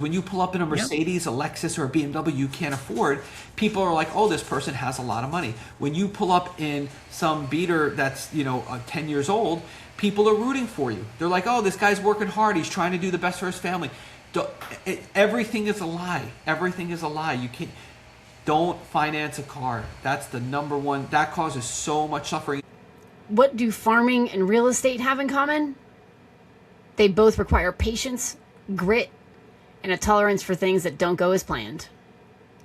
When you pull up in a Mercedes, a Lexus, or a BMW you can't afford, people are like, oh, this person has a lot of money. When you pull up in some beater that's, 10 years old, people are rooting for you. They're like, oh, this guy's working hard. He's trying to do the best for his family. Everything is a lie. Everything is a lie. You can't. Don't finance a car. That's the number one. That causes so much suffering. What do farming and real estate have in common? They both require patience, grit, and a tolerance for things that don't go as planned.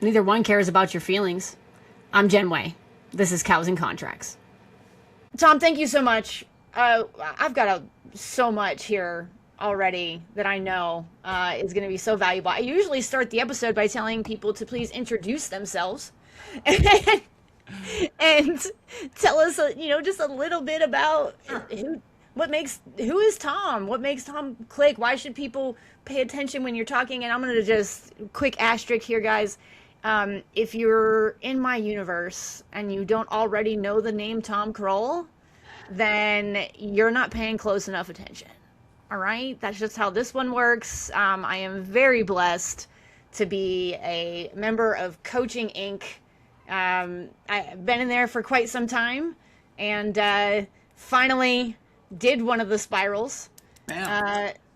Neither one cares about your feelings. I'm Jen Way. This is Cows and Contracts. Tom, thank you so much. I've got so much here already that I know is going to be so valuable. I usually start the episode by telling people to please introduce themselves and tell us, just a little bit about who is Tom? What makes Tom click? Why should people pay attention when you're talking? And I'm going to just quick asterisk here, guys. If you're in my universe and you don't already know the name Tom Krol, then you're not paying close enough attention. All right? That's just how this one works. I am very blessed to be a member of Coaching Inc. I've been in there for quite some time and finally did one of the spirals.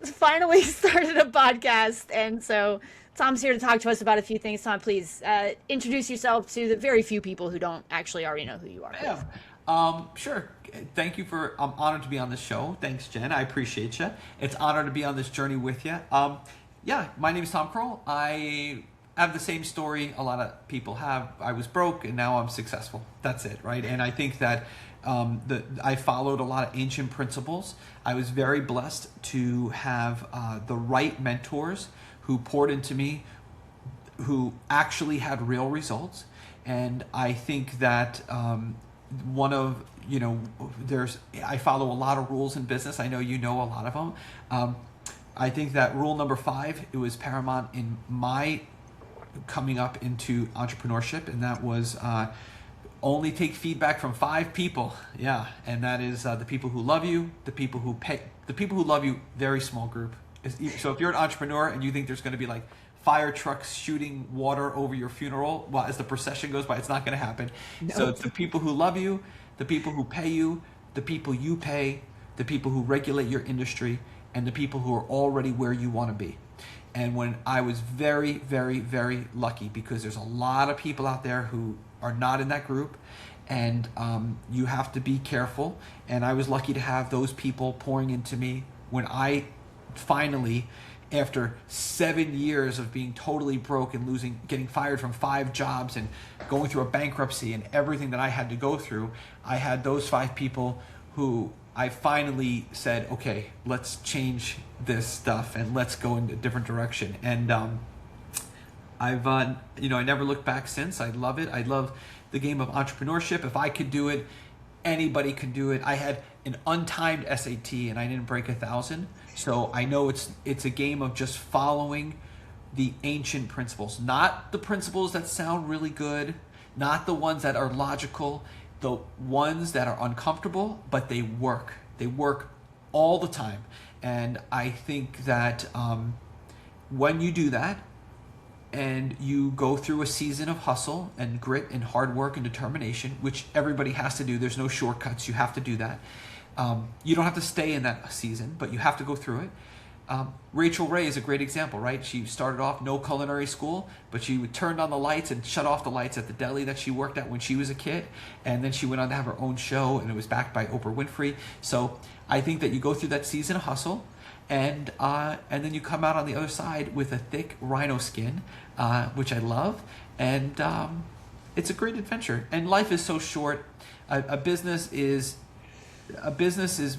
Finally started a podcast. And so Tom's here to talk to us about a few things. Tom, please introduce yourself to the very few people who don't actually already know who you are. Sure. Thank you I'm honored to be on this show. Thanks, Jen. I appreciate you. It's an honor to be on this journey with you. My name is Tom Krol. I have the same story a lot of people have. I was broke and now I'm successful. That's it, right? And I think that I followed a lot of ancient principles. I was very blessed to have the right mentors who poured into me, who actually had real results. And I think that I follow a lot of rules in business. I know you know a lot of them. I think that rule number 5, it was paramount in my coming up into entrepreneurship, and that was only take feedback from 5 people. Yeah, and that is the people who love you, the people who pay, the people who love you, very small group. So if you're an entrepreneur and you think there's going to be like fire trucks shooting water over your funeral while as the procession goes by, it's not going to happen. No. So it's the people who love you, the people who pay you, the people you pay, the people who regulate your industry, and the people who are already where you want to be. And when I was very, very, very lucky, because there's a lot of people out there who are not in that group, and you have to be careful. And I was lucky to have those people pouring into me when I finally, after 7 years of being totally broke and getting fired from 5 jobs and going through a bankruptcy and everything that I had to go through, I had those 5 people who I finally said, okay, let's change this stuff and let's go in a different direction. And I never looked back since. I love it. I love the game of entrepreneurship. If I could do it, anybody could do it. I had an untimed SAT and I didn't break 1,000. So I know it's a game of just following the ancient principles, not the principles that sound really good, not the ones that are logical, the ones that are uncomfortable, but they work. They work all the time. And I think that when you do that and you go through a season of hustle and grit and hard work and determination, which everybody has to do, there's no shortcuts, you have to do that. You don't have to stay in that season, but you have to go through it. Rachel Ray is a great example, right? She started off no culinary school, but she turned on the lights and shut off the lights at the deli that she worked at when she was a kid. And then she went on to have her own show, and it was backed by Oprah Winfrey. So I think that you go through that season of hustle, and then you come out on the other side with a thick rhino skin, which I love. And it's a great adventure. And life is so short. A business is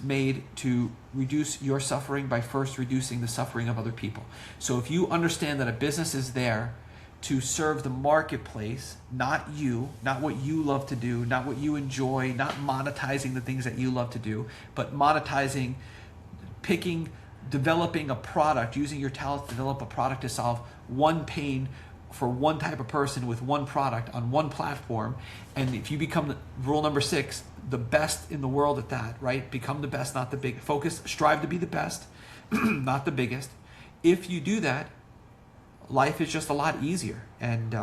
made to reduce your suffering by first reducing the suffering of other people. So if you understand that a business is there to serve the marketplace, not you, not what you love to do, not what you enjoy, not monetizing the things that you love to do, but monetizing, developing a product, using your talents to develop a product to solve one pain for one type of person with one product on one platform. And if you become, rule number 6, the best in the world at that, right? Become the best, not the big. Strive to be the best, not the biggest. If you do that, life is just a lot easier. And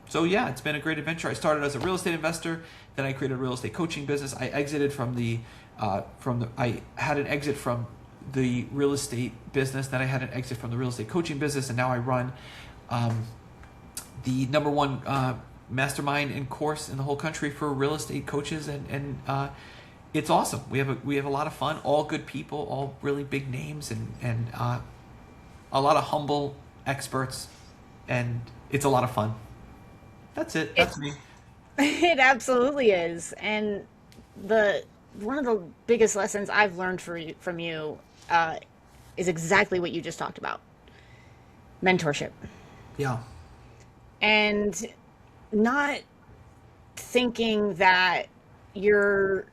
so yeah, it's been a great adventure. I started as a real estate investor, then I created a real estate coaching business. I exited I had an exit from the real estate business, then I had an exit from the real estate coaching business, and now I run the number one mastermind and course in the whole country for real estate coaches, and it's awesome. We have a lot of fun, all good people, all really big names, and a lot of humble experts, and it's a lot of fun. That's it. That's me. It absolutely is. And one of the biggest lessons I've learned from you is exactly what you just talked about. Mentorship. Yeah. And not thinking that you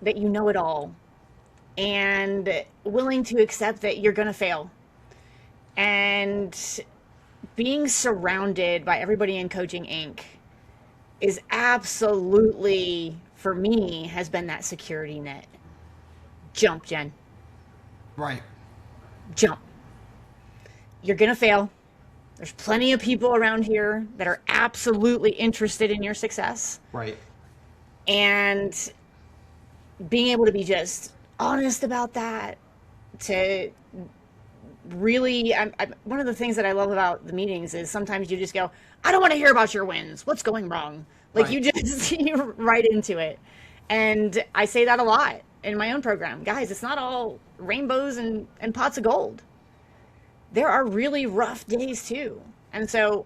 know it all, and willing to accept that you're going to fail, and being surrounded by everybody in Coaching Inc. is absolutely, for me, has been that security net. Jump, Jen. Right. Jump. You're going to fail. There's plenty of people around here that are absolutely interested in your success. Right. And being able to be just honest about that, to really, one of the things that I love about the meetings is sometimes you just go, I don't want to hear about your wins. What's going wrong? Like, right. You just, you're right into it. And I say that a lot in my own program. Guys, it's not all rainbows and pots of gold. There are really rough days too. And so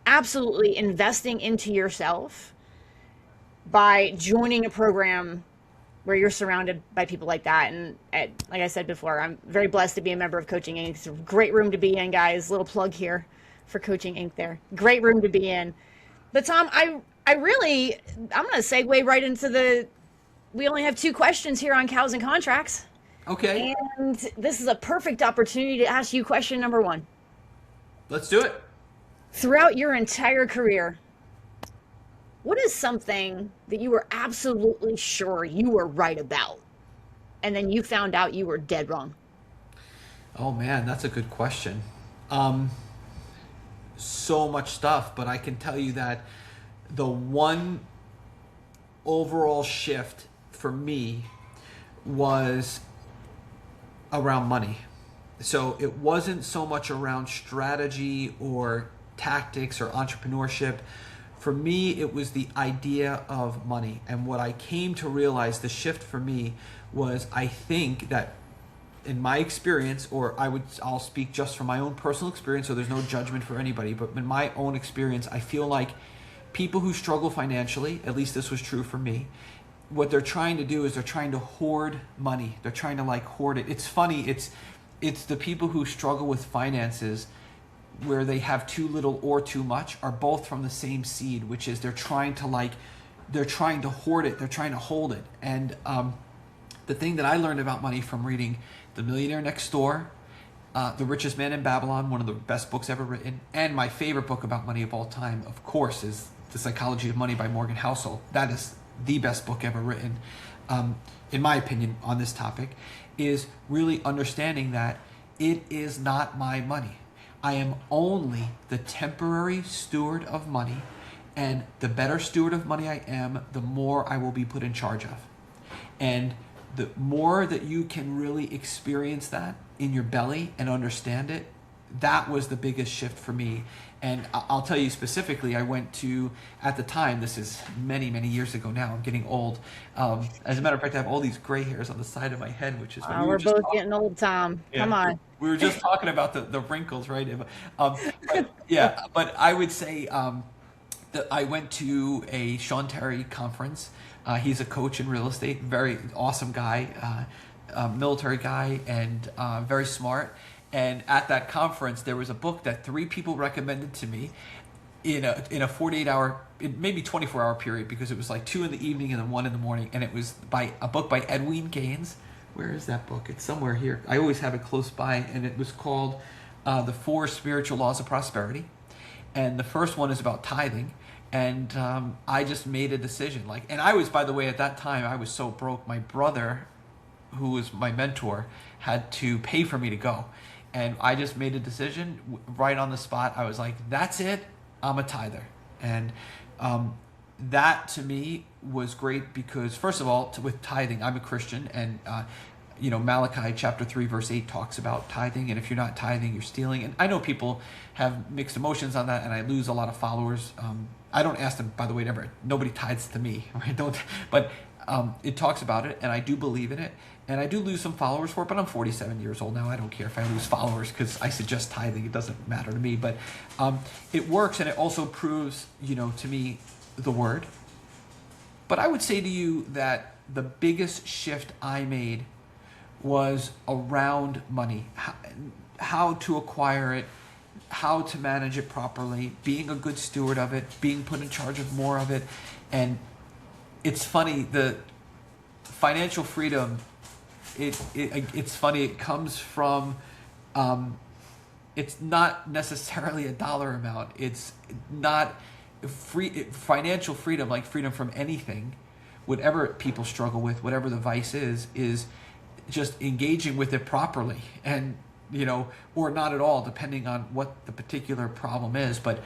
absolutely investing into yourself by joining a program where you're surrounded by people like that. And like I said before, I'm very blessed to be a member of Coaching Inc. It's a great room to be in, guys. Little plug here for Coaching Inc. there. Great room to be in. But Tom, I'm going to segue right into we only have 2 questions here on Cows and Contracts. Okay. And this is a perfect opportunity to ask you question number 1. Let's do it. Throughout your entire career, what is something that you were absolutely sure you were right about, and then you found out you were dead wrong? Oh man, that's a good question. So much stuff, but I can tell you that the one overall shift for me was around money. So it wasn't so much around strategy or tactics or entrepreneurship. For me, it was the idea of money. And what I came to realize, the shift for me was, I think that in my experience, or I'll speak just from my own personal experience, so there's no judgment for anybody, but in my own experience, I feel like people who struggle financially, at least this was true for me, what they're trying to do is they're trying to hoard money. They're trying to hoard it. It's funny, it's the people who struggle with finances where they have too little or too much are both from the same seed, which is they're trying to hoard it, they're trying to hold it. And the thing that I learned about money from reading The Millionaire Next Door, The Richest Man in Babylon, one of the best books ever written, and my favorite book about money of all time, of course, is The Psychology of Money by Morgan Housel. That is the best book ever written, in my opinion, on this topic, is really understanding that it is not my money. I am only the temporary steward of money, and the better steward of money I am, the more I will be put in charge of. And the more that you can really experience that in your belly and understand it, that was the biggest shift for me. And I'll tell you specifically, I went to, at the time, this is many, many years ago now, I'm getting old. As a matter of fact, I have all these gray hairs on the side of my head, which is... we're both getting old, Tom. Yeah. Come on. We were just talking about the wrinkles, right? But I would say that I went to a Sean Terry conference. He's a coach in real estate, very awesome guy, military guy, and very smart. And at that conference, there was a book that 3 people recommended to me in a 48-hour, maybe 24-hour period, because it was like 2 in the evening and then 1 in the morning. And it was a book by Edwin Gaines. Where is that book? It's somewhere here. I always have it close by. And it was called The 4 Spiritual Laws of Prosperity. And the first one is about tithing. And I just made a decision. And I was, by the way, at that time, I was so broke. My brother, who was my mentor, had to pay for me to go. And I just made a decision right on the spot. I was like, that's it. I'm a tither. And that to me was great because, first of all, with tithing, I'm a Christian, and Malachi chapter 3 verse 8 talks about tithing, and if you're not tithing, you're stealing. And I know people have mixed emotions on that, and I lose a lot of followers. I don't ask them, by the way, never. Nobody tithes to me, right? But it talks about it, and I do believe in it, and I do lose some followers for it. But I'm 47 years old now. I don't care if I lose followers because I suggest tithing. It doesn't matter to me. But it works, and it also proves, to me, the word. But I would say to you that the biggest shift I made was around money, how to acquire it, how to manage it properly, being a good steward of it, being put in charge of more of it. And it's funny, the financial freedom, it's funny, it comes from, it's not necessarily a dollar amount. It's not financial freedom, like freedom from anything, whatever people struggle with, whatever the vice is just engaging with it properly, and or not at all, depending on what the particular problem is. But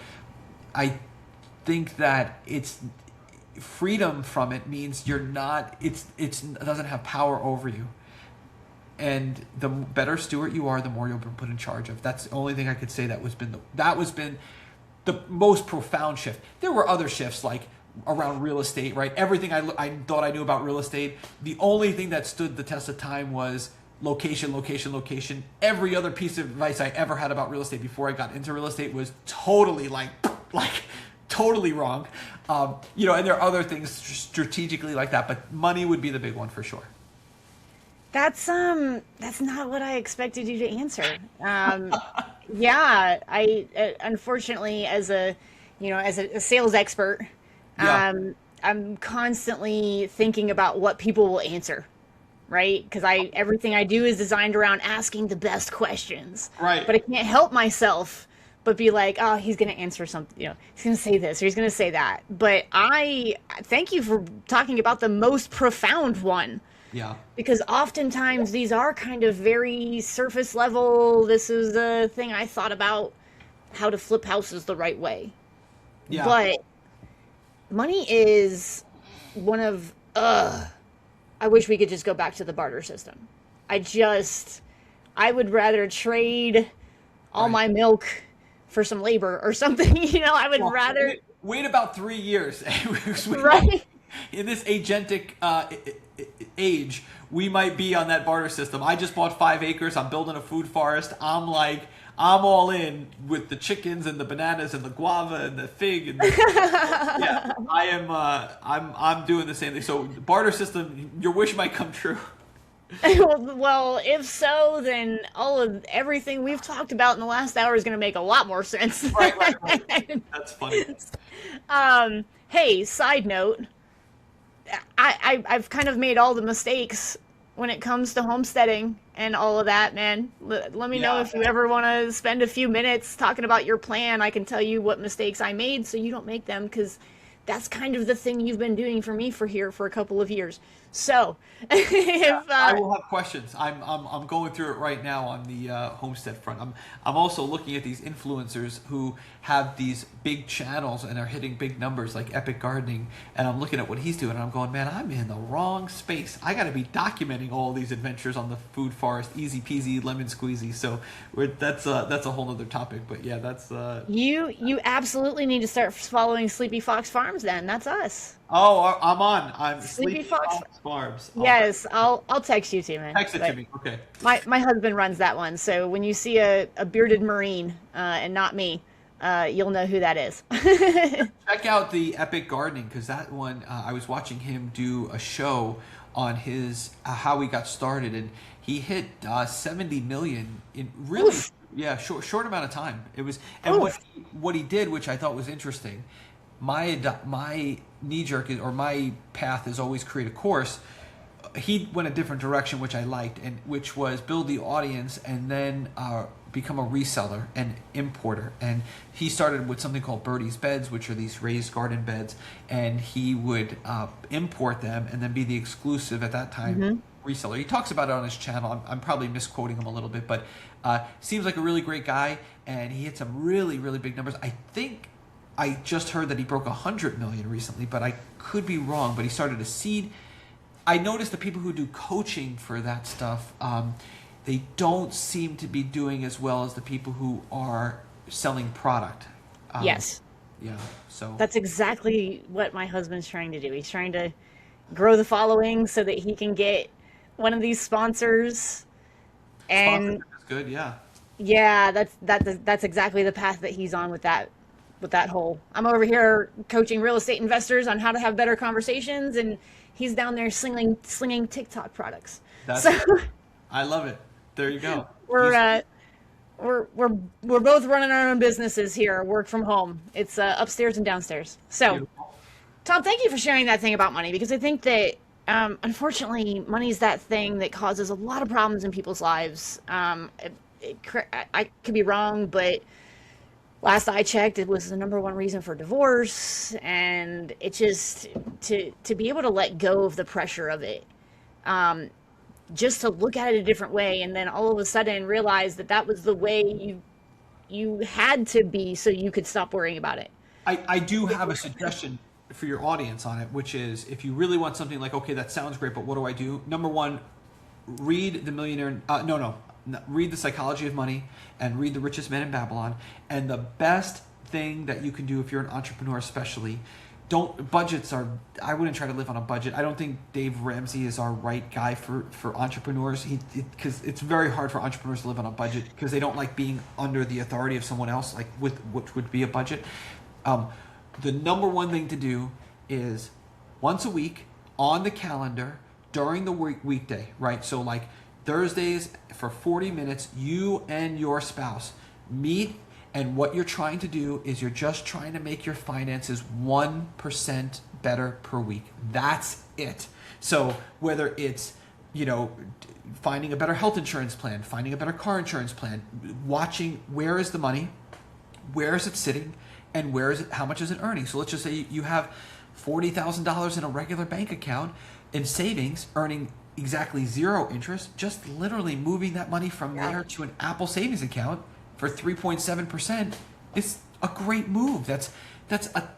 I think that it's freedom from it means you're not, it doesn't have power over you. And the better steward you are, the more you'll be put in charge of. That's the only thing I could say that was been the most profound shift. There were other shifts like around real estate, right? Everything I thought I knew about real estate, the only thing that stood the test of time was location, location, location. Every other piece of advice I ever had about real estate before I got into real estate was totally like totally wrong. And there are other things strategically like that, but money would be the big one for sure. That's not what I expected you to answer. Yeah, I unfortunately, as a sales expert, Yeah. I'm constantly thinking about what people will answer, right? Because everything I do is designed around asking the best questions. Right. But I can't help myself but be like, oh, he's going to answer something, he's going to say this or he's going to say that. But I thank you for talking about the most profound one. Yeah. Because oftentimes these are kind of very surface level. This is the thing I thought about, how to flip houses the right way. Yeah. But money is one of, I wish we could just go back to the barter system. I would rather trade all my milk for some labor or something. I would rather wait about 3 years. right. In this agentic age, we might be on that barter system. I just bought 5 acres. I'm building a food forest. I'm all in with the chickens and the bananas and the guava and the fig and yeah. I'm doing the same thing. So barter system, your wish might come true. Well, if so, then everything we've talked about in the last hour is going to make a lot more sense. Right. That's funny. Hey, side note, I've kind of made all the mistakes when it comes to homesteading and all of that, man. Let me know if you ever want to spend a few minutes talking about your plan. I can tell you what mistakes I made so you don't make them, because that's kind of the thing you've been doing for me for a couple of years. So, I will have questions. I'm going through it right now on the homestead front. I'm also looking at these influencers who have these big channels and are hitting big numbers like Epic Gardening, and I'm looking at what he's doing and I'm going, man, I'm in the wrong space. I got to be documenting all these adventures on the food forest, easy peasy lemon squeezy. So that's a whole other topic. But yeah, that's you absolutely need to start following Sleepy Fox Farms. Then that's us. Oh, I'm Sleepy Fox Farms. Yes, I'll text you too, man. Text it to me, okay. My husband runs that one, so when you see a bearded Marine and not me, you'll know who that is. Check out the Epic Gardening, because that one, I was watching him do a show on his how he got started, and he hit 70 million in really short amount of time. It was, and what he did, which I thought was interesting. My knee jerk or my path is always create a course. He went a different direction, which I liked, and which was build the audience and then become a reseller and importer. And he started with something called Birdie's Beds, which are these raised garden beds, and he would import them and then be the exclusive at that time reseller. He talks about it on his channel. I'm probably misquoting him a little bit, but seems like a really great guy, and he hit some really, really big numbers. I think I just heard that he broke 100 million recently, but I could be wrong. But he started a seed. I noticed the people who do coaching for that stuff, they don't seem to be doing as well as the people who are selling product. Yes. Yeah. So That's exactly what my husband's trying to do. He's trying to grow the following so that he can get one of these sponsors. And sponsorship is good. Yeah. yeah, that's exactly the path that he's on with that whole. I'm over here coaching real estate investors on how to have better conversations, and he's down there slinging TikTok products. That's So I love it. There you go. we're we're both running our own businesses here, work from home. It's upstairs and downstairs. So, Beautiful. Tom, thank you for sharing that thing about money, because I think that unfortunately, money is that thing that causes a lot of problems in people's lives. I could be wrong, but last I checked, it was the number one reason for divorce, and it just to be able to let go of the pressure of it, just to look at it a different way, and then all of a sudden realize that that was the way you had to be so you could stop worrying about it. I do have a suggestion for your audience on it, which is if you really want something like, okay, that sounds great, but what do I do? Number one, read The Millionaire. Read The Psychology of Money and read The Richest Man in Babylon. And the best thing that you can do if you're an entrepreneur, especially, I wouldn't try to live on a budget. I don't think Dave Ramsey is our right guy for entrepreneurs, because it's very hard for entrepreneurs to live on a budget because they don't like being under the authority of someone else, like with which would be a budget. The number one thing to do is once a week on the calendar during the weekday, right? So like Thursdays for 40 minutes, you and your spouse meet. And what you're trying to do is you're just trying to make your finances 1% better per week. That's it. So whether it's, finding a better health insurance plan, finding a better car insurance plan, watching where is the money, where is it sitting, and how much is it earning? So let's just say you have $40,000 in a regular bank account in savings, earning exactly zero interest, just literally moving that money from there to an Apple savings account for 3.7% is a great move. That's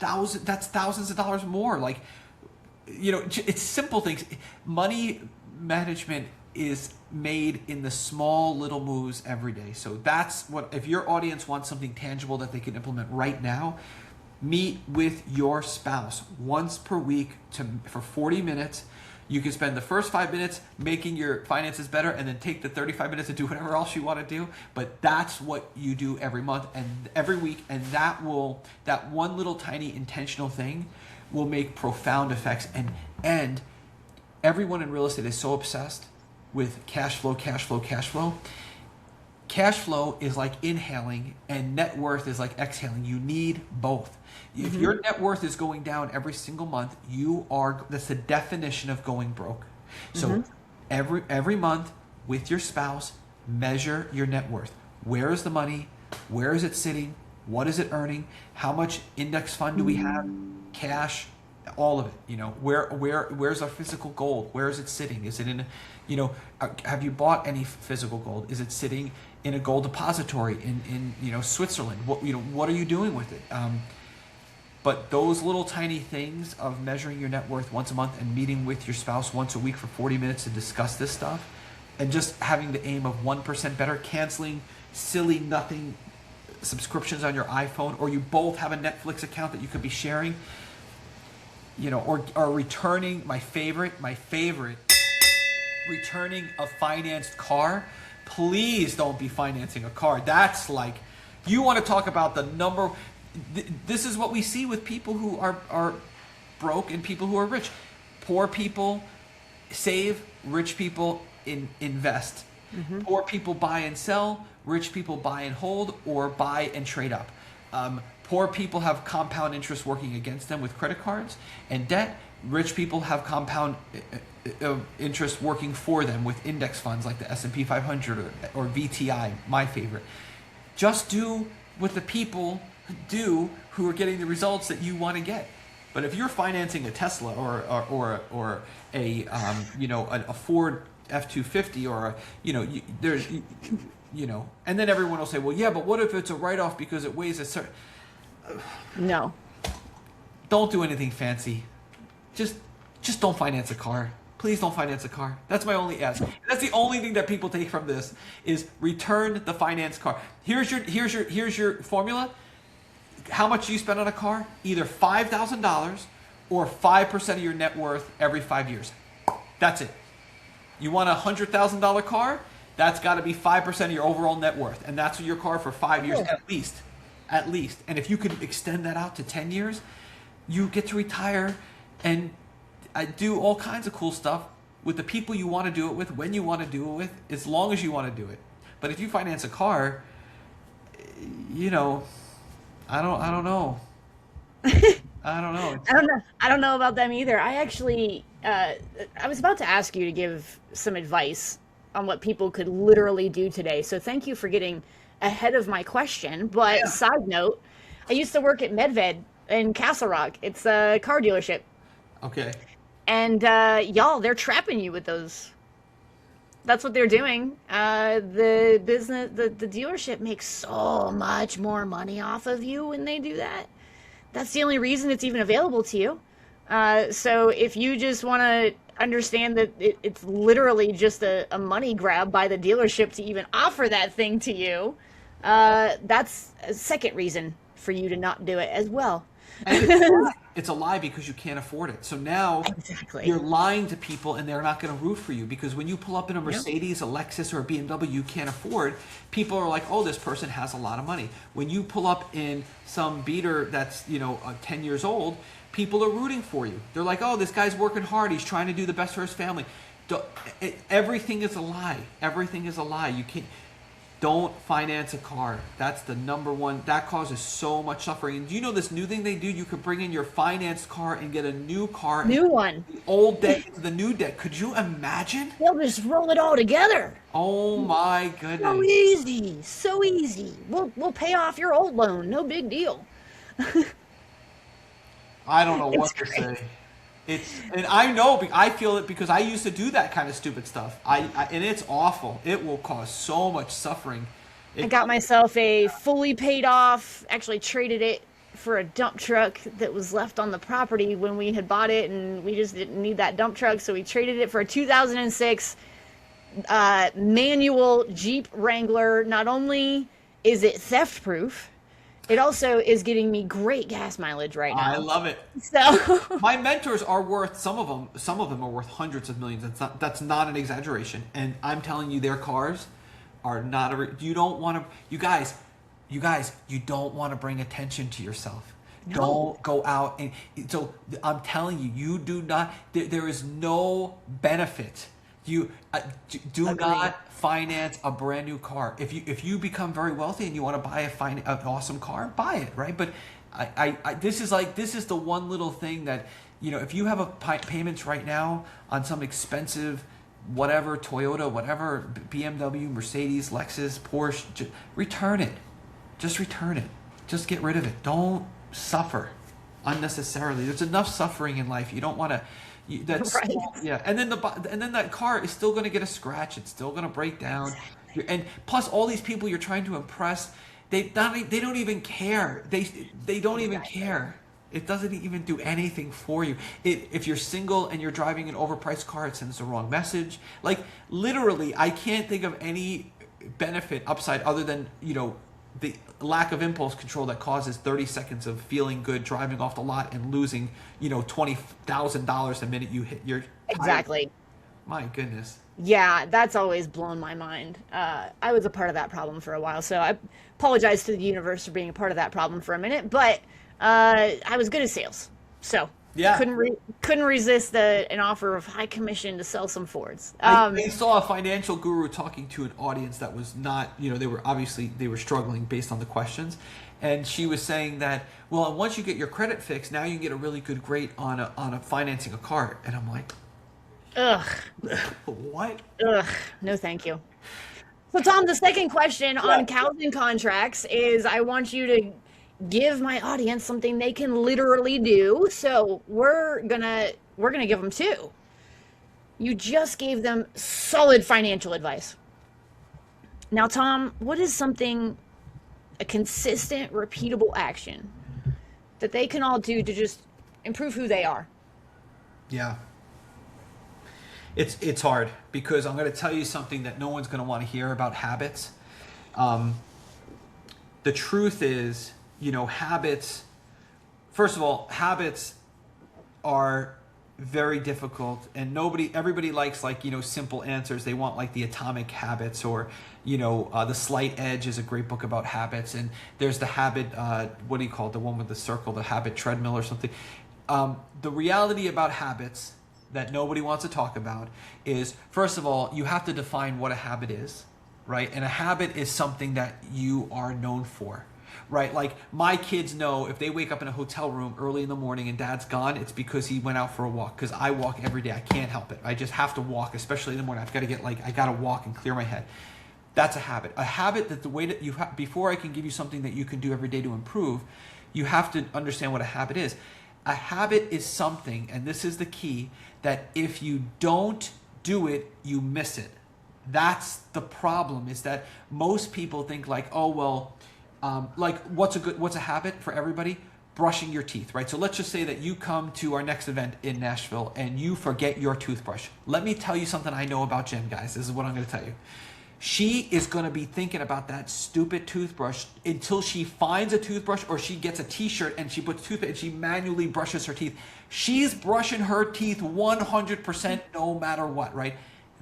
thousands of dollars more. Like, it's simple things. Money management is made in the small little moves every day. So that's what, if your audience wants something tangible that they can implement right now, meet with your spouse once per week for 40 minutes. You can spend the first 5 minutes making your finances better and then take the 35 minutes to do whatever else you want to do. But that's what you do every month and every week. And that one little tiny intentional thing will make profound effects. And everyone in real estate is so obsessed with cash flow, cash flow, cash flow. Cash flow is like inhaling and net worth is like exhaling. You need both. If your net worth is going down every single month, that's the definition of going broke. So every month with your spouse, measure your net worth. Where is the money? Where is it sitting? What is it earning? How much index fund do we have? Cash, all of it. Where's our physical gold? Where is it sitting? Is it in have you bought any physical gold? Is it sitting in a gold depository in Switzerland? What are you doing with it? But those little tiny things of measuring your net worth once a month and meeting with your spouse once a week for 40 minutes to discuss this stuff, and just having the aim of 1% better, canceling silly nothing subscriptions on your iPhone, or you both have a Netflix account that you could be sharing, or returning my favorite, returning a financed car. Please don't be financing a car. That's like, you want to talk about the number. This is what we see with people who are broke and people who are rich. Poor people save, rich people invest. Poor people buy and sell, rich people buy and hold, or buy and trade up. Poor people have compound interest working against them with credit cards and debt. Rich people have compound interest working for them with index funds like the S&P 500 or VTI, my favorite. Just do what the people do who are getting the results that you want to get. But if you're financing a Tesla or a Ford F-250 or a, there's, and then everyone will say, well, yeah, but what if it's a write-off because it weighs a certain... No. Don't do anything fancy. Just don't finance a car. Please don't finance a car. That's my only ask. That's the only thing that people take from this is return the finance car. Here's your formula. How much do you spend on a car? Either $5,000 or 5% of your net worth every 5 years. That's it. You want a $100,000 car? That's got to be 5% of your overall net worth, and that's your car for 5 years at least. And if you could extend that out to 10 years, you get to retire and do all kinds of cool stuff with the people you want to do it with, when you want to do it with, as long as you want to do it. But if you finance a car, I don't know. I don't know about them either. I actually, I was about to ask you to give some advice on what people could literally do today. So thank you for getting ahead of my question. But Side note, I used to work at Medved in Castle Rock. It's a car dealership. Okay. And y'all, they're trapping you with those. That's what they're doing. The dealership makes so much more money off of you when they do that. That's the only reason it's even available to you. So if you just want to understand that it's literally just a money grab by the dealership to even offer that thing to you, that's a second reason for you to not do it as well. It's a lie because you can't afford it. So now you're lying to people and they're not going to root for you, because when you pull up in a Mercedes, a Lexus, or a BMW you can't afford, people are like, oh, this person has a lot of money. When you pull up in some beater that's 10 years old, people are rooting for you. They're like, oh, this guy's working hard. He's trying to do the best for his family. Everything is a lie. Everything is a lie. You can't. Don't finance a car. That's the number one. That causes so much suffering. And do you know this new thing they do? You could bring in your financed car and get a new car. New one. The old debt into the new debt. Could you imagine? They'll just roll it all together. Oh my goodness. So easy. So easy. We'll pay off your old loan. No big deal. I don't know what to say. And I know, I feel it because I used to do that kind of stupid stuff. And it's awful. It will cause so much suffering. I got myself a fully paid off, actually traded it for a dump truck that was left on the property when we had bought it, and we just didn't need that dump truck, so we traded it for a 2006 manual Jeep Wrangler. Not only is it theft proof, it also is getting me great gas mileage right now. I love it. So my mentors are worth, some of them are worth hundreds of millions. That's not an exaggeration. And I'm telling you, their cars are not you don't want to, you guys, you don't want to bring attention to yourself. No. Don't go out and, so I'm telling you, you do not, there is no benefit. You do not finance a brand new car. If you become very wealthy and you want to buy an awesome car, buy it, right? But this is the one little thing that, if you have payments right now on some expensive whatever, Toyota, whatever, BMW, Mercedes, Lexus, Porsche, return it. Just return it. Just get rid of it. Don't suffer unnecessarily. There's enough suffering in life. You don't want to. That's right. Yeah, and then that car is still going to get a scratch. It's still going to break down, and plus all these people you're trying to impress, they don't even care. They don't even care. It doesn't even do anything for you. If you're single and you're driving an overpriced car, it sends the wrong message. Like literally, I can't think of any benefit upside other than the lack of impulse control that causes 30 seconds of feeling good driving off the lot and losing, $20,000 the minute you hit your exactly tire. My goodness. Yeah, that's always blown my mind. I was a part of that problem for a while, so I apologize to the universe for being a part of that problem for a minute, but I was good at sales, so yeah, couldn't resist an offer of high commission to sell some Fords. I saw a financial guru talking to an audience that was not, they were struggling based on the questions, and she was saying that, well, once you get your credit fixed, now you can get a really good rate on a financing a car, and I'm like, ugh, what? Ugh, no, thank you. So, Tom, the second question on cows and contracts is, I want you to give my audience something they can literally do. So we're gonna give them two. You just gave them solid financial advice. Now, Tom, what is something, a consistent, repeatable action that they can all do to just improve who they are? Yeah. It's hard because I'm going to tell you something that no one's going to want to hear about habits. Um, the truth is, habits, first of all, habits are very difficult, and everybody likes, like, simple answers. They want, like, the Atomic Habits, or The Slight Edge is a great book about habits. And there's the habit, what do you call it, the one with the circle, the habit treadmill or something. The reality about habits that nobody wants to talk about is, first of all, you have to define what a habit is, right? And a habit is something that you are known for, right? Like, my kids know if they wake up in a hotel room early in the morning and dad's gone, it's because he went out for a walk. Because I walk every day. I can't help it. I just have to walk, especially in the morning. I've got to I got to walk and clear my head. That's a habit. A habit that the way that before I can give you something that you can do every day to improve, you have to understand what a habit is. A habit is something, and this is the key, that if you don't do it, you miss it. That's the problem, is that most people think, like, oh, well, like, what's a habit for everybody? Brushing your teeth, right? So let's just say that you come to our next event in Nashville and you forget your toothbrush. Let me tell you something I know about Jen, guys. This is what I'm going to tell you. She is going to be thinking about that stupid toothbrush until she finds a toothbrush, or she gets a t-shirt and she puts toothpaste and she manually brushes her teeth. She's brushing her teeth 100% no matter what, right?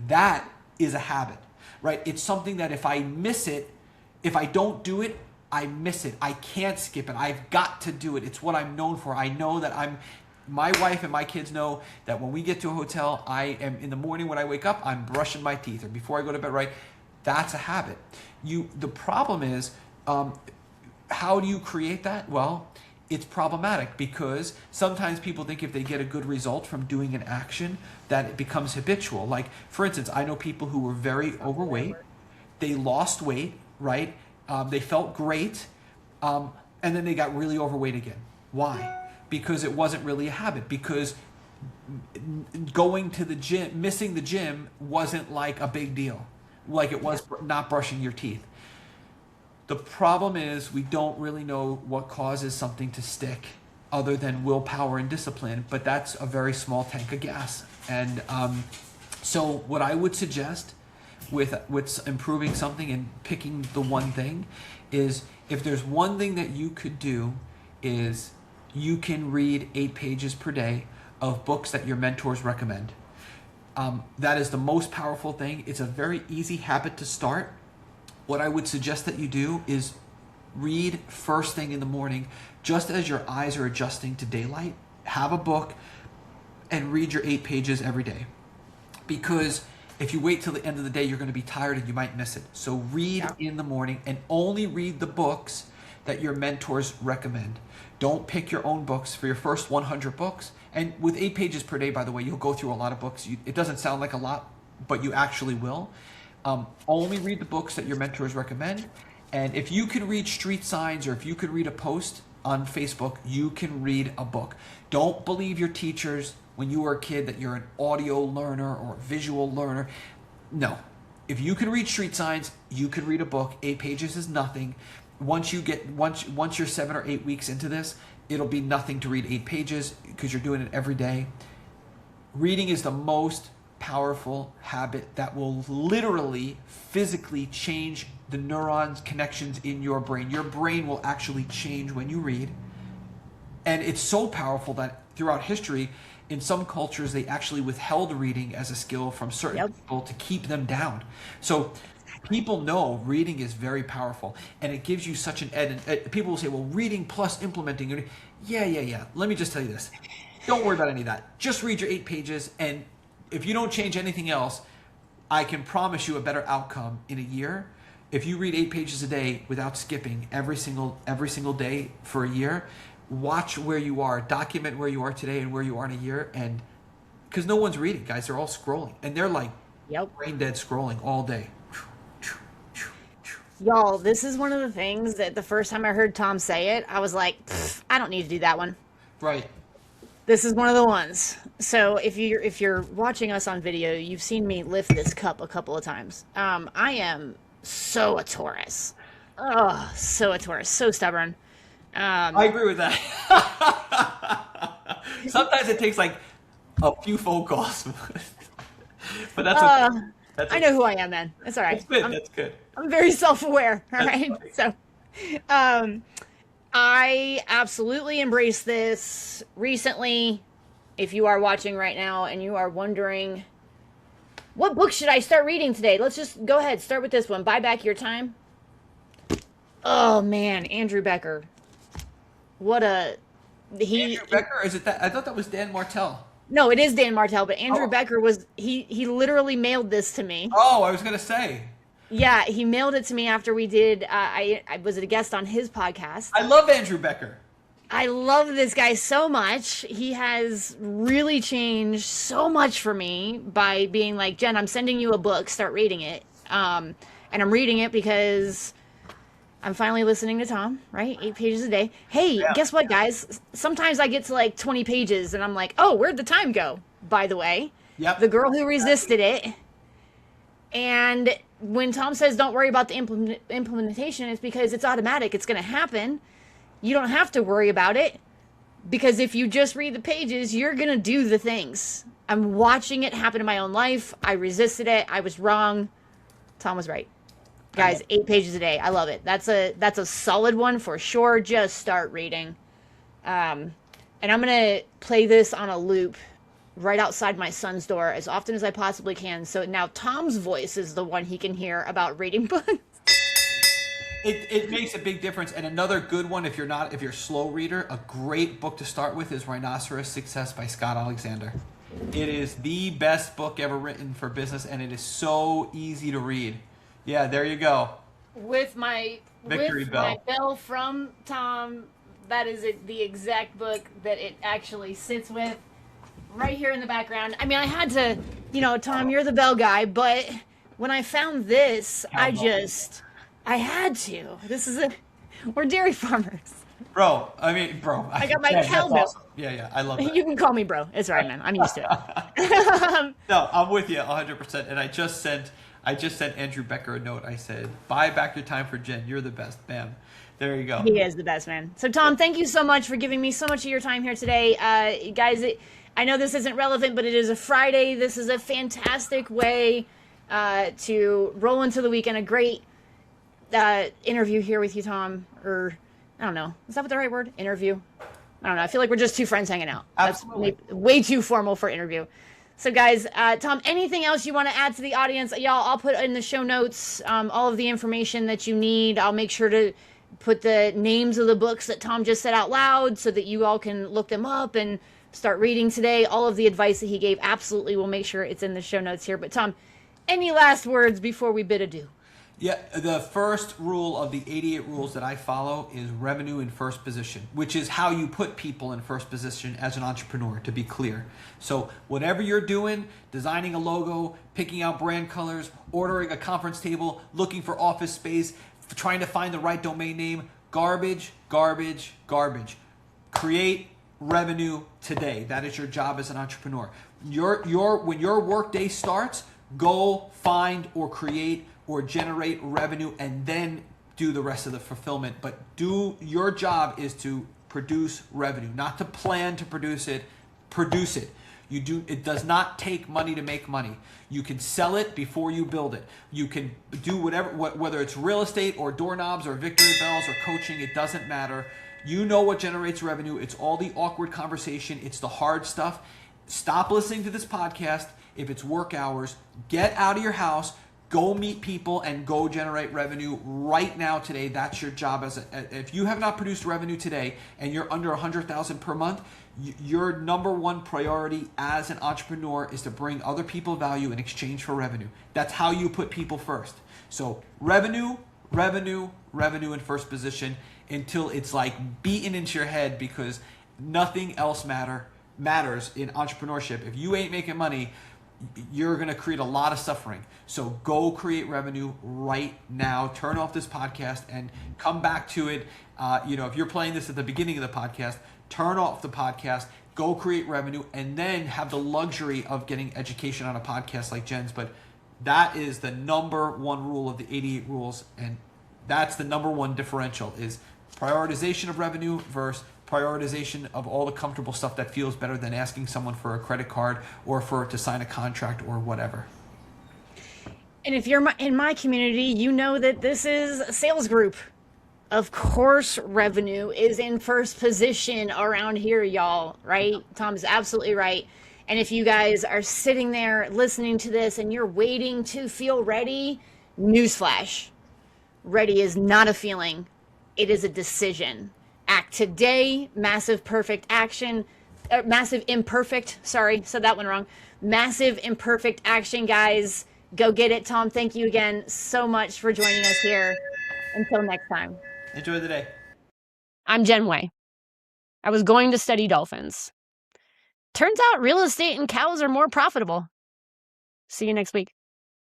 That is a habit, right? It's something that if I miss it, if I don't do it, I miss it. I can't skip it. I've got to do it. It's what I'm known for. I know that my wife and my kids know that when we get to a hotel, I am, in the morning when I wake up, I'm brushing my teeth, or before I go to bed, right? That's a habit. The problem is, how do you create that? Well, it's problematic because sometimes people think if they get a good result from doing an action, that it becomes habitual. Like, for instance, I know people who were very overweight. They lost weight, right? They felt great, and then they got really overweight again. Why? Because it wasn't really a habit. Because going to the gym, missing the gym, wasn't like a big deal, like it was not brushing your teeth. The problem is we don't really know what causes something to stick other than willpower and discipline, but that's a very small tank of gas. And so what I would suggest with improving something and picking the one thing is, if there's one thing that you could do, is you can read 8 pages per day of books that your mentors recommend. That is the most powerful thing. It's a very easy habit to start. What I would suggest that you do is read first thing in the morning, just as your eyes are adjusting to daylight. Have a book and read your 8 pages every day. Because if you wait till the end of the day, you're going to be tired and you might miss it. So read in the morning, and only read the books that your mentors recommend. Don't pick your own books for your first 100 books. And with 8 pages per day, by the way, you'll go through a lot of books. It doesn't sound like a lot, but you actually will. Only read the books that your mentors recommend. And if you can read street signs, or if you can read a post on Facebook, you can read a book. Don't believe your teachers when you were a kid that you're an audio learner or a visual learner. No. If you can read street signs, you can read a book. 8 pages is nothing. Once you're 7 or 8 weeks into this, it'll be nothing to read 8 pages because you're doing it every day. Reading is the most powerful habit that will literally, physically change the neurons connections in your brain. Your brain will actually change when you read. And it's so powerful that throughout history, in some cultures, they actually withheld reading as a skill from certain people to keep them down. So people know reading is very powerful, and it gives you such an edge. People will say, well, reading plus implementing. Yeah. Let me just tell you this. Don't worry about any of that. Just read your 8 pages, and if you don't change anything else, I can promise you a better outcome in a year. If you read 8 pages a day without skipping every single day for a year, watch where you are, document where you are today and where you are in a year, and because no one's reading, guys, they're all scrolling, and they're like brain dead scrolling all day. Y'all, this is one of the things that the first time I heard Tom say it, I was like, I don't need to do that one. Right. This is one of the ones. So if you're watching us on video, you've seen me lift this cup a couple of times. I am so a Taurus. Oh, so a Taurus, so stubborn. I agree with that. Sometimes it takes like a few phone calls, but that's okay. That's I okay. know who I am, man. It's all right. That's good. That's good. I'm very self-aware. All That's right. funny. So, um, I absolutely embrace this recently. If you are watching right now and you are wondering, what book should I start reading today? Let's just go ahead. Start with this one. Buy Back Your Time. Oh man, Andrew Becker. What a Andrew Becker, is it that? I thought that was Dan Martell. No, it is Dan Martell, but Andrew Oh. Becker was he literally mailed this to me. Oh, I was gonna say. Yeah, he mailed it to me after we did. I was a guest on his podcast. I love Andrew Becker. I love this guy so much. He has really changed so much for me by being like, Jen, I'm sending you a book. Start reading it. And I'm reading it because I'm finally listening to Tom, right? 8 pages a day. Hey, Yeah. guess what, guys? Sometimes I get to like 20 pages and I'm like, oh, where'd the time go? By the way, Yep. The Girl Who Resisted It. And when Tom says don't worry about the implementation, it's because it's automatic. It's going to happen. You don't have to worry about it because if you just read the pages, you're going to do the things. I'm watching it happen in my own life. I resisted it. I was wrong. Tom was right. Guys, 8 pages a day. I love it. That's a solid one for sure. Just start reading. And I'm going to play this on a loop right outside my son's door as often as I possibly can. So now Tom's voice is the one he can hear about reading books. It makes a big difference. And another good one, if you're a slow reader, a great book to start with is Rhinoceros Success by Scott Alexander. It is the best book ever written for business, and it is so easy to read. Yeah, there you go. With my Victory with bell. my bell from Tom, that is the exact book that it actually sits with right here in the background. I mean, I had to, Tom, you're the bell guy, but when I found this, I had to. We're dairy farmers. Bro. I got my that's cowbell. awesome. Yeah, I love that. You can call me bro. It's all right, man. I'm used to it. No, I'm with you 100%. And I just sent Andrew Becker a note. I said, buy back your time for Jen. You're the best. Bam. There you go. He is the best, man. So, Tom, thank you so much for giving me so much of your time here today. Guys, I know this isn't relevant, but it is a Friday. This is a fantastic way to roll into the weekend. A great interview here with you, Tom. Or, I don't know. Is that the right word? Interview? I don't know. I feel like we're just two friends hanging out. Absolutely. That's way too formal for interview. So, guys, Tom, anything else you want to add to the audience? Y'all, I'll put in the show notes all of the information that you need. I'll make sure to put the names of the books that Tom just said out loud so that you all can look them up and start reading today. All of the advice that he gave, absolutely, we'll make sure it's in the show notes here. But, Tom, any last words before we bid adieu? Yeah, the first rule of the 88 rules that I follow is revenue in first position, which is how you put people in first position as an entrepreneur, to be clear. So whatever you're doing, designing a logo, picking out brand colors, ordering a conference table, looking for office space, trying to find the right domain name, garbage, garbage, garbage. Create revenue today. That is your job as an entrepreneur. When your workday starts, go find or create or generate revenue and then do the rest of the fulfillment. But your job is to produce revenue, not to plan to produce it. Produce it. It does not take money to make money. You can sell it before you build it. You can do whether it's real estate or doorknobs or victory bells or coaching, it doesn't matter. You know what generates revenue. It's all the awkward conversation. It's the hard stuff. Stop listening to this podcast if it's work hours. Get out of your house. Go meet people and go generate revenue right now today. That's your job. If you have not produced revenue today and you're under 100,000 per month, your number one priority as an entrepreneur is to bring other people value in exchange for revenue. That's how you put people first. So revenue, revenue, revenue in first position until it's like beaten into your head because nothing else matters in entrepreneurship. If you ain't making money, you're going to create a lot of suffering. So go create revenue right now. Turn off this podcast and come back to it. If you're playing this at the beginning of the podcast, turn off the podcast. go create revenue, and then have the luxury of getting education on a podcast like Jen's. But that is the number one rule of the 88 rules, and that's the number one differential is prioritization of revenue versus prioritization of all the comfortable stuff that feels better than asking someone for a credit card or to sign a contract or whatever. And if you're in my community, you know that this is a sales group. Of course, revenue is in first position around here, y'all, right? Tom's absolutely right. And if you guys are sitting there listening to this and you're waiting to feel ready, newsflash. Ready is not a feeling. It is a decision. Act today, massive perfect action, massive imperfect, sorry, said that one wrong. Massive imperfect action, guys. Go get it. Tom, thank you again so much for joining us here. Until next time. Enjoy the day. I'm Jen Way. I was going to study dolphins. Turns out real estate and cows are more profitable. See you next week.